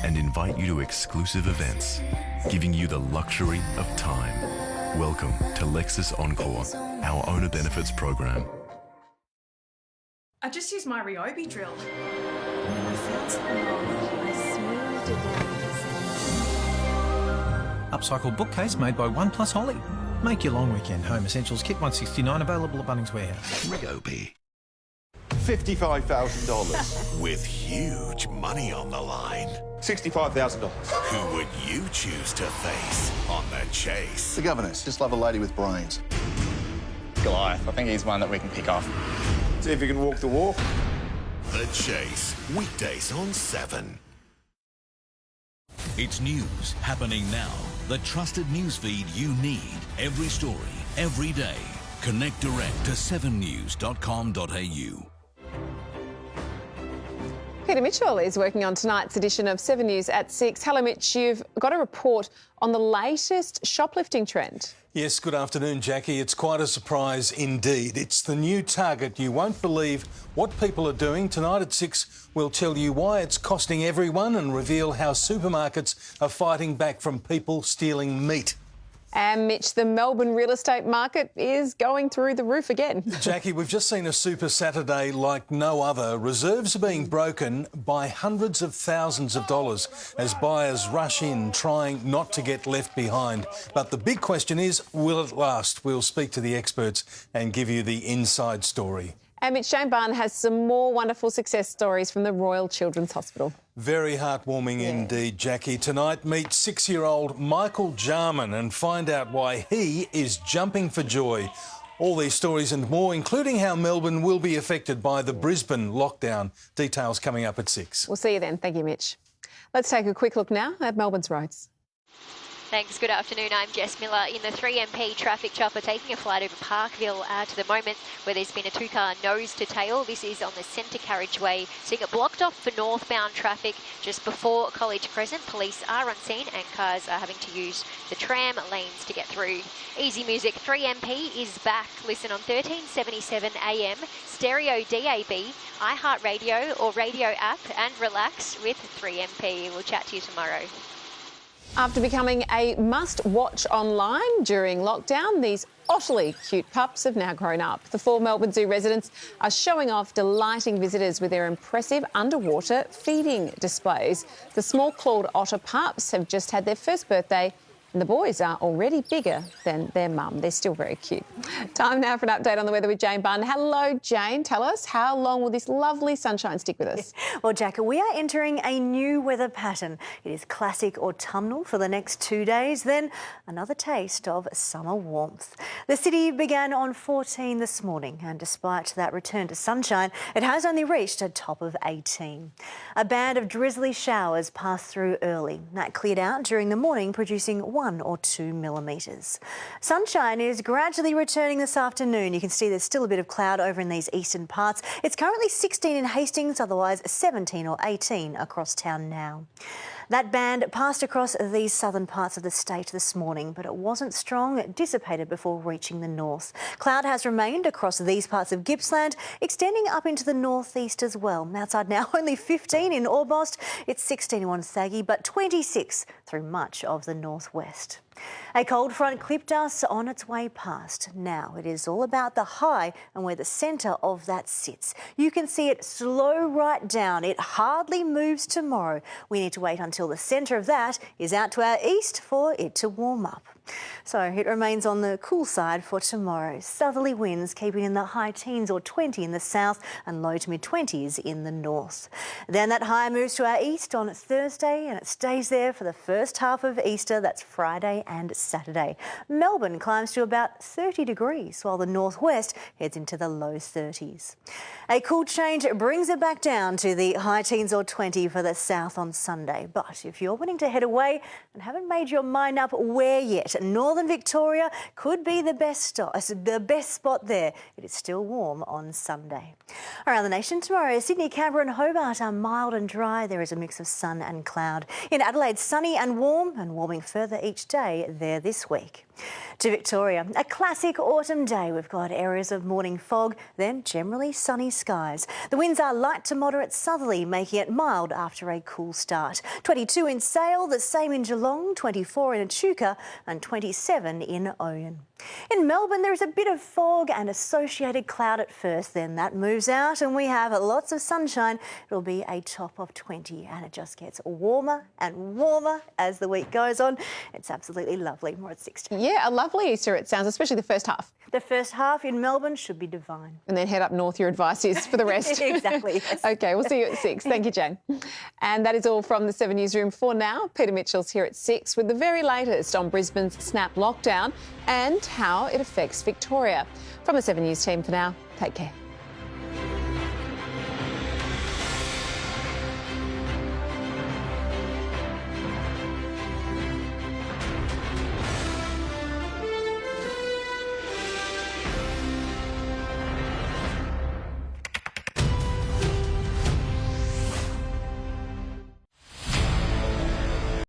and invite you to exclusive events, giving you the luxury of time. Welcome to Lexus Encore, our owner benefits program. I just used my Ryobi drill. I found something wrong. I smoothed it down. Upcycled bookcase made by OnePlus Holly. Make your long weekend home essentials kit $169 available at Bunnings Warehouse. Ryobi. $55,000. With huge money on the line. $65,000. Who would you choose to face on The Chase? The governess. Just love a lady with brains. Goliath. I think he's one that we can pick off. See if you can walk the walk. The Chase. Weekdays on 7. It's news happening now. The trusted news feed you need. Every story, every day. Connect direct to 7news.com.au. Peter Mitchell is working on tonight's edition of 7 News at 6. Hello, Mitch. You've got a report on the latest shoplifting trend. Yes, good afternoon, Jackie. It's quite a surprise indeed. It's the new target. You won't believe what people are doing. Tonight at 6, we'll tell you why it's costing everyone and reveal how supermarkets are fighting back from people stealing meat. And Mitch, the Melbourne real estate market is going through the roof again. Jackie, we've just seen a Super Saturday like no other. Reserves are being broken by hundreds of thousands of dollars as buyers rush in, trying not to get left behind. But the big question is, will it last? We'll speak to the experts and give you the inside story. And Mitch, Shane Barn has some more wonderful success stories from the Royal Children's Hospital. Very heartwarming indeed, Jackie. Tonight, meet 6-year-old Michael Jarman and find out why he is jumping for joy. All these stories and more, including how Melbourne will be affected by the Brisbane lockdown. Details coming up at 6. We'll see you then. Thank you, Mitch. Let's take a quick look now at Melbourne's roads. Thanks. Good afternoon. I'm Jess Miller in the 3MP traffic chopper taking a flight over Parkville to the moment where there's been a two-car nose to tail. This is on the centre carriageway, seeing it blocked off for northbound traffic just before College Crescent. Police are on scene and cars are having to use the tram lanes to get through. Easy Music 3MP is back. Listen on 1377 AM, stereo DAB, iHeartRadio or radio app and relax with 3MP. We'll chat to you tomorrow. After becoming a must-watch online during lockdown, these utterly cute pups have now grown up. The 4 Melbourne Zoo residents are showing off, delighting visitors with their impressive underwater feeding displays. The small clawed otter pups have just had their first birthday, and the boys are already bigger than their mum. They're still very cute. Time now for an update on the weather with Jane Bunn. Hello, Jane. Tell us, how long will this lovely sunshine stick with us? Well, Jackie, we are entering a new weather pattern. It is classic autumnal for the next 2 days, then another taste of summer warmth. The city began on 14 this morning, and despite that return to sunshine, it has only reached a top of 18. A band of drizzly showers passed through early. That cleared out during the morning, producing 1 or 2 millimetres. Sunshine is gradually returning this afternoon. You can see there's still a bit of cloud over in these eastern parts. It's currently 16 in Hastings, otherwise 17 or 18 across town now. That band passed across these southern parts of the state this morning, but it wasn't strong. It dissipated before reaching the north. Cloud has remained across these parts of Gippsland, extending up into the northeast as well. Outside now, only 15 in Orbost. It's 16 in Wonthaggi, but 26 through much of the northwest. A cold front clipped us on its way past. Now it is all about the high and where the centre of that sits. You can see it slow right down. It hardly moves tomorrow. We need to wait until the centre of that is out to our east for it to warm up. So it remains on the cool side for tomorrow. Southerly winds keeping in the high teens or 20 in the south and low to mid-20s in the north. Then that high moves to our east on Thursday and it stays there for the first half of Easter. That's Friday and Saturday. Melbourne climbs to about 30 degrees while the northwest heads into the low 30s. A cool change brings it back down to the high teens or 20 for the south on Sunday. But if you're wanting to head away and haven't made your mind up where yet, Northern Victoria could be the best spot there. It is still warm on Sunday. Around the nation tomorrow, Sydney, Canberra and Hobart are mild and dry. There is a mix of sun and cloud. In Adelaide, sunny and warming further each day there this week. To Victoria, a classic autumn day. We've got areas of morning fog, then generally sunny skies. The winds are light to moderate southerly, making it mild after a cool start. 22 in Sale, the same in Geelong, 24 in Echuca and 27 in Oyen. In Melbourne, there is a bit of fog and associated cloud at first, then that moves out and we have lots of sunshine. It'll be a top of 20 and it just gets warmer and warmer as the week goes on. It's absolutely lovely. More at 16. Yeah, a lovely Easter it sounds, especially the first half. The first half in Melbourne should be divine. And then head up north, your advice is for the rest. Exactly. Yes. OK, we'll see you at 6. Thank you, Jane. And that is all from the 7 Newsroom for now. Peter Mitchell's here at 6 with the very latest on Brisbane's snap lockdown and how it affects Victoria. From the 7 News team for now, take care.